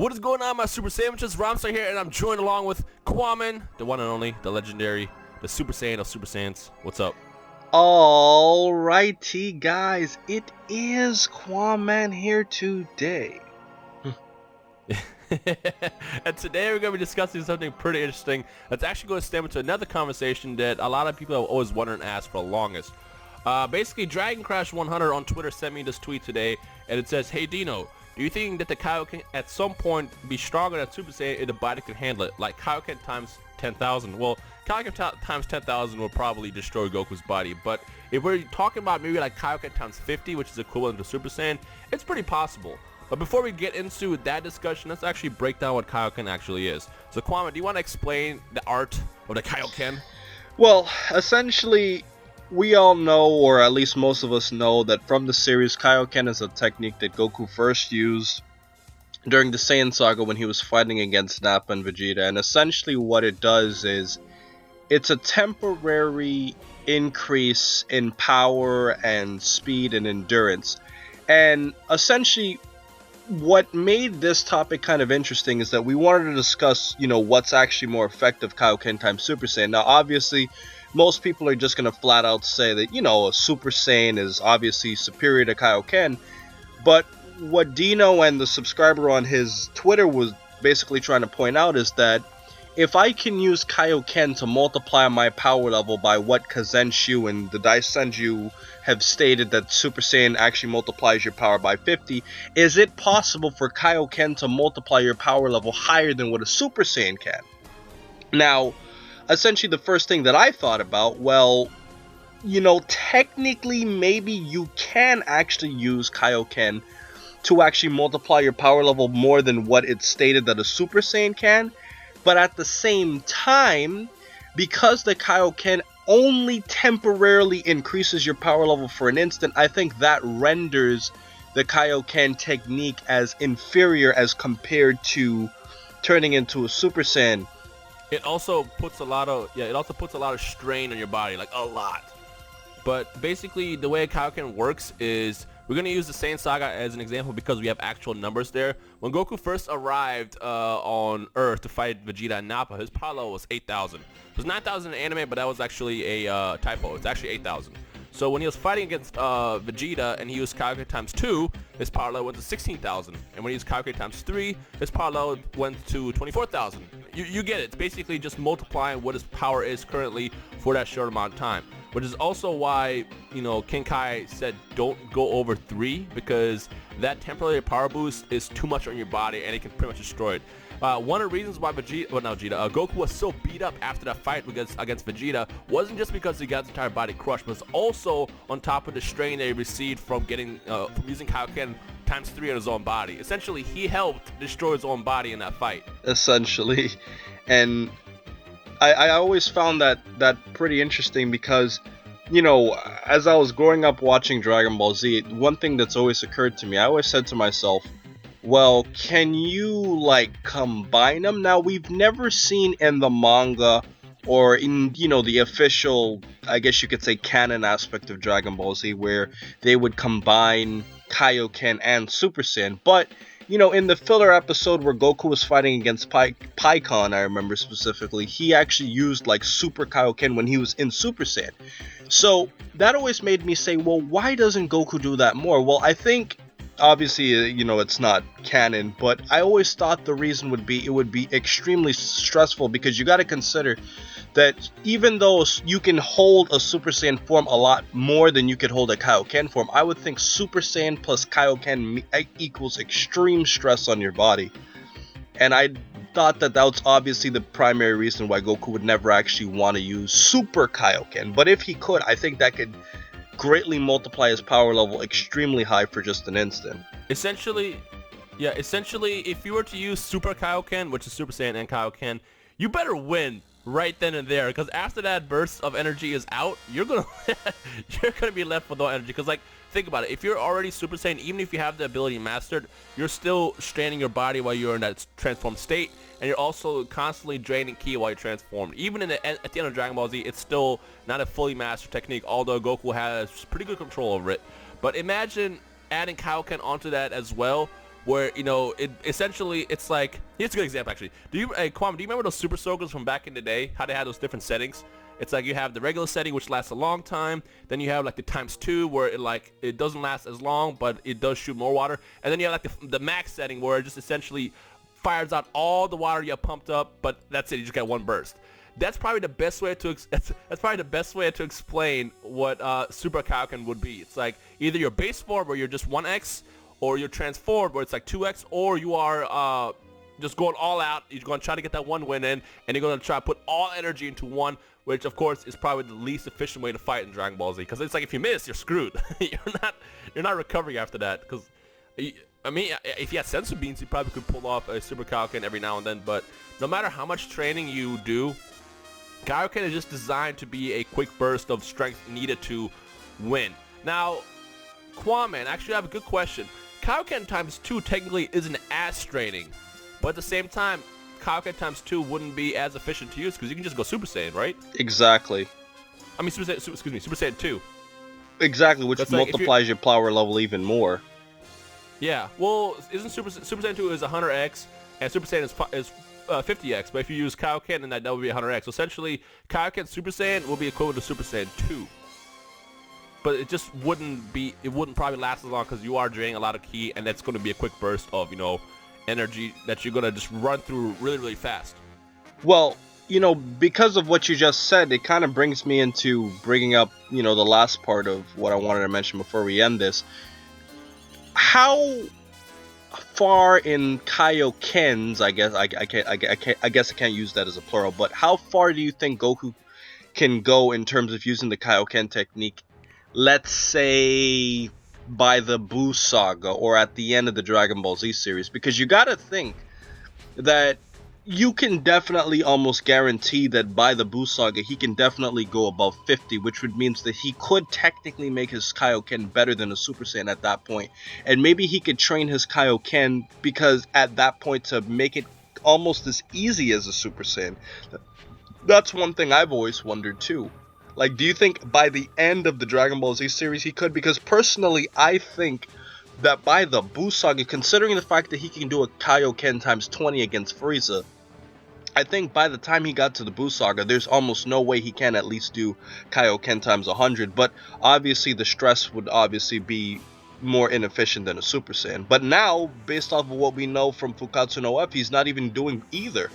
What is going on, my Super Sandwiches? Rhymestyle here, and I'm joined along with Qaaman, the one and only, the legendary, the Super Saiyan of Super Saiyans. What's up? Alrighty guys, it is Qaaman here today. And today we're going to be discussing something pretty interesting that's actually going to stem into another conversation that a lot of people have always wondered and asked for the longest. Basically, Dragon Crash 100 on Twitter sent me this tweet today, and it says, "Hey Dino, do you think that the Kaioken at some point be stronger than Super Saiyan if the body could handle it? Like Kaioken times 10,000. Well, Kaioken times 10,000 will probably destroy Goku's body, but if we're talking about maybe like Kaioken times 50, which is equivalent to Super Saiyan, it's pretty possible. But before we get into that discussion, let's actually break down what Kaioken actually is. So Qaaman, do you want to explain the art of the Kaioken? Well, essentially, we all know, or at least most of us know, that from the series, Kaioken is a technique that Goku first used during the Saiyan Saga when he was fighting against Nappa and Vegeta. And essentially what it does is, it's a temporary increase in power and speed and endurance. And essentially, what made this topic kind of interesting is that we wanted to discuss, what's actually more effective, Kaioken times Super Saiyan. Now, obviously, most people are just going to flat out say that, a Super Saiyan is obviously superior to Kaioken. But what Dino and the subscriber on his Twitter was basically trying to point out is that if I can use Kaioken to multiply my power level by what Kazenshu and the Daisenju have stated that Super Saiyan actually multiplies your power by 50, is it possible for Kaioken to multiply your power level higher than what a Super Saiyan can? Now, essentially the first thing that I thought about, technically maybe you can actually use Kaioken to actually multiply your power level more than what it's stated that a Super Saiyan can. But at the same time, because the Kaioken only temporarily increases your power level for an instant, I think that renders the Kaioken technique as inferior as compared to turning into a Super Saiyan. It also puts a lot of strain on your body, like a lot. But basically, the way Kaioken works is, we're going to use the Saiyan Saga as an example because we have actual numbers there. When Goku first arrived on Earth to fight Vegeta and Nappa, his power level was 8,000. It was 9,000 in anime, but that was actually a typo. It's actually 8,000. So when he was fighting against Vegeta and he used Kaioken times 2, his power level went to 16,000. And when he used Kaioken times 3, his power level went to 24,000. You get it. It's basically just multiplying what his power is currently for that short amount of time. Which is also why, King Kai said don't go over 3, because that temporary power boost is too much on your body and it can pretty much destroy it. One of the reasons why Goku was so beat up after that fight against Vegeta wasn't just because he got his entire body crushed, but it's also on top of the strain that he received from using Kaioken times 3 on his own body. Essentially, he helped destroy his own body in that fight. Essentially, and I always found that pretty interesting because, as I was growing up watching Dragon Ball Z, one thing that's always occurred to me, I always said to myself, well, can you, combine them? Now, we've never seen in the manga or in, the official, I guess you could say, canon aspect of Dragon Ball Z where they would combine Kaioken and Super Saiyan, but in the filler episode where Goku was fighting against Pikkon, I remember specifically, he actually used Super Kaioken when he was in Super Saiyan. So that always made me say, well, why doesn't Goku do that more? Well, I think, obviously, it's not canon, but I always thought the reason would be it would be extremely stressful, because you got to consider that even though you can hold a Super Saiyan form a lot more than you could hold a Kaioken form, I would think Super Saiyan plus Kaioken equals extreme stress on your body. And I thought that was obviously the primary reason why Goku would never actually want to use Super Kaioken. But if he could, I think that could greatly multiply his power level extremely high for just an instant. Essentially, if you were to use Super Kaioken, which is Super Saiyan and Kaioken, you better win right then and there, because after that burst of energy is out, you're gonna be left with no energy. Because think about it, if you're already Super Saiyan, even if you have the ability mastered, you're still straining your body while you're in that transformed state, and you're also constantly draining ki while you're transformed. Even at the end of Dragon Ball Z, it's still not a fully mastered technique, although Goku has pretty good control over it. But imagine adding Kaioken onto that as well. where it essentially it's like, here's a good example actually. Qaaman, do you remember those Super Soakers from back in the day? How they had those different settings? It's like you have the regular setting, which lasts a long time. Then you have like the ×2, where it doesn't last as long, but it does shoot more water. And then you have like the max setting, where it just essentially fires out all the water you have pumped up, but that's it. You just get one burst. That's probably the best way to that's probably the best way to explain what Super Kaioken would be. It's like either your base form where you're just 1x, or you're transformed where it's like 2x, or you are just going all out. You're going to try to get that one win in, and you're going to try to put all energy into one, which of course is probably the least efficient way to fight in Dragon Ball Z, because it's like if you miss, you're screwed. you're not recovering after that. Because I mean, if you had sensu beans, you probably could pull off a Super Kaioken every now and then. But no matter how much training you do, Kaioken is just designed to be a quick burst of strength needed to win. Now, Qaaman, actually I have a good question. Kaioken ×2 technically isn't as straining, but at the same time, Kaioken ×2 wouldn't be as efficient to use because you can just go Super Saiyan, right? Exactly. I mean, Super Saiyan 2. Exactly, which That's multiplies your power level even more. Yeah, well, isn't Super Saiyan 2 is 100x, and Super Saiyan is 50x, but if you use Kaioken, then that would be 100x. So essentially, Kaioken Super Saiyan will be equivalent to Super Saiyan 2. But it just wouldn't probably last as long because you are draining a lot of ki, and that's going to be a quick burst of, energy that you're going to just run through really, really fast. Well, because of what you just said, it kind of brings me into bringing up, the last part of what I wanted to mention before we end this. How far in Kaioken's, I guess I can't use that as a plural, but how far do you think Goku can go in terms of using the Kaioken technique? Let's say by the Buu Saga or at the end of the Dragon Ball Z series, because you gotta think that you can definitely almost guarantee that by the Buu Saga he can definitely go above 50, which would mean that he could technically make his Kaioken better than a Super Saiyan at that point. And maybe he could train his Kaioken because at that point to make it almost as easy as a Super Saiyan. That's one thing I've always wondered too. Like, do you think by the end of the Dragon Ball Z series he could? Because personally, I think that by the Buu Saga, considering the fact that he can do a Kaioken ×20 against Frieza, I think by the time he got to the Buu Saga, there's almost no way he can at least do Kaioken ×100. But obviously, the stress would obviously be more inefficient than a Super Saiyan. But now, based off of what we know from Fukatsu no F, he's not even doing either.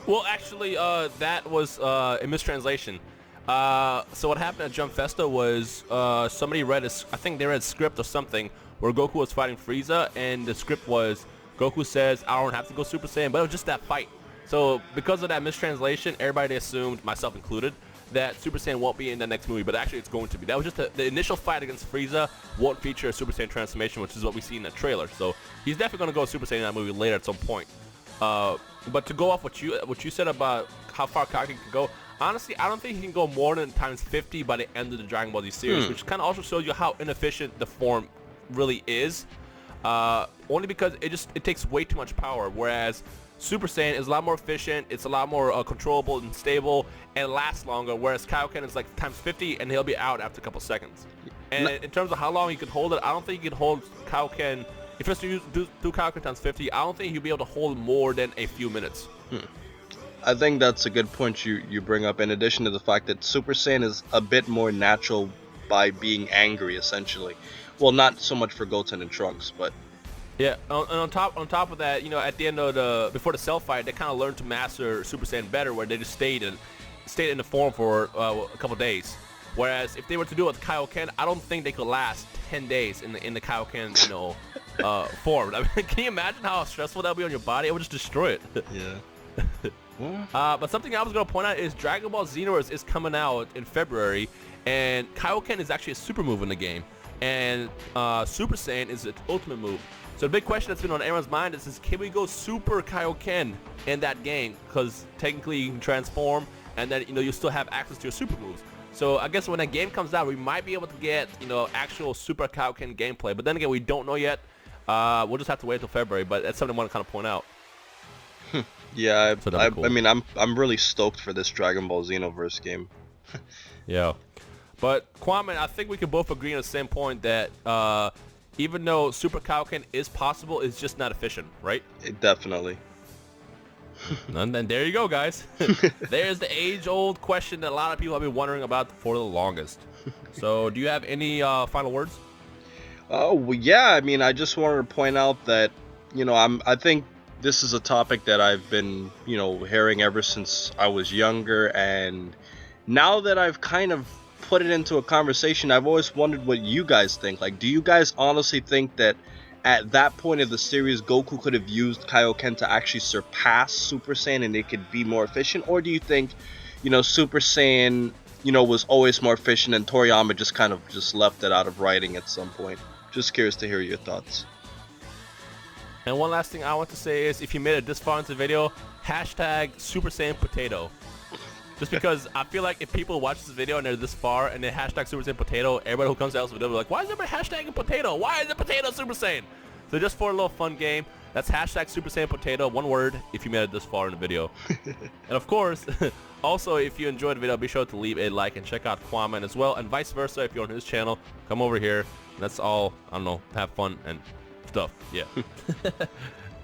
Well, actually, that was a mistranslation. So what happened at Jump Festa was somebody read I think they read a script or something where Goku was fighting Frieza, and the script was Goku says, I don't have to go Super Saiyan, but it was just that fight. So because of that mistranslation, everybody assumed, myself included, that Super Saiyan won't be in the next movie, but actually it's going to be. That was just the initial fight against Frieza won't feature a Super Saiyan transformation, which is what we see in the trailer. So he's definitely going to go Super Saiyan in that movie later at some point. But to go off what you said about how far Kaioken can go, honestly, I don't think he can go more than ×50 by the end of the Dragon Ball Z series, which kind of also shows you how inefficient the form really is. Only because it takes way too much power, whereas Super Saiyan is a lot more efficient, it's a lot more controllable and stable, and lasts longer, whereas Kaioken is like ×50 and he'll be out after a couple seconds. And in terms of how long he could hold it, I don't think he could hold Kaioken. If he was to do Kaioken ×50, I don't think he'll be able to hold more than a few minutes. I think that's a good point you bring up, in addition to the fact that Super Saiyan is a bit more natural by being angry, essentially. Well, not so much for Goten and Trunks, but... Yeah, and on top of that, at the end of before the Cell fight, they kind of learned to master Super Saiyan better, where they just stayed in the form for a couple days. Whereas if they were to do it with Kaioken, I don't think they could last 10 days in the Kaioken, form. I mean, can you imagine how stressful that would be on your body? It would just destroy it. Yeah. But something I was going to point out is Dragon Ball Xenoverse is coming out in February, and Kaioken is actually a super move in the game, and Super Saiyan is its ultimate move. So the big question that's been on everyone's mind is can we go Super Kaioken in that game? Because technically you can transform, and then you still have access to your super moves. So I guess when that game comes out, we might be able to get actual Super Kaioken gameplay. But then again, we don't know yet. We'll just have to wait until February. But that's something I want to kind of point out. Yeah, Cool. I mean, I'm really stoked for this Dragon Ball Xenoverse game. Yeah. But Qaaman, I think we can both agree on the same point that even though Super Kaioken is possible, it's just not efficient, right? Definitely. And then there you go, guys. There's the age-old question that a lot of people have been wondering about for the longest. So, do you have any final words? Oh, well, yeah. I mean, I just wanted to point out that, I think this is a topic that I've been, hearing ever since I was younger, and now that I've kind of put it into a conversation, I've always wondered what you guys think. Like, do you guys honestly think that at that point of the series, Goku could have used Kaioken to actually surpass Super Saiyan and it could be more efficient? Or do you think, Super Saiyan, was always more efficient and Toriyama just kind of just left it out of writing at some point? Just curious to hear your thoughts. And one last thing I want to say is, if you made it this far into the video, hashtag Super Saiyan Potato. Just because I feel like if people watch this video and they're this far and they hashtag Super Saiyan Potato, everybody who comes to us will be like, why is everybody hashtagging Potato? Why is it Potato Super Saiyan? So just for a little fun game, that's hashtag Super Saiyan Potato, one word, if you made it this far in the video. And of course, also, if you enjoyed the video, be sure to leave a like and check out Qaaman as well, and vice versa. If you're on his channel, come over here. Let's all, I don't know, have fun and stuff. Yeah.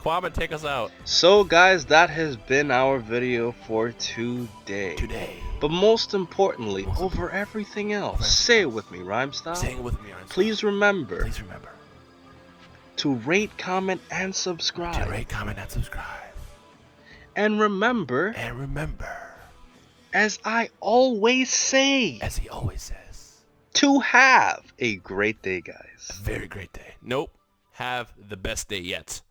Qaaman, take us out. So guys, that has been our video for today. But most importantly, over everything else, say it with me, Rhymestyle. Say it with me, Rhymestyle. Please remember. Please remember to rate, comment, and subscribe. And remember. As I always say. As he always says. To have a great day, guys. A very great day. Nope. Have the best day yet.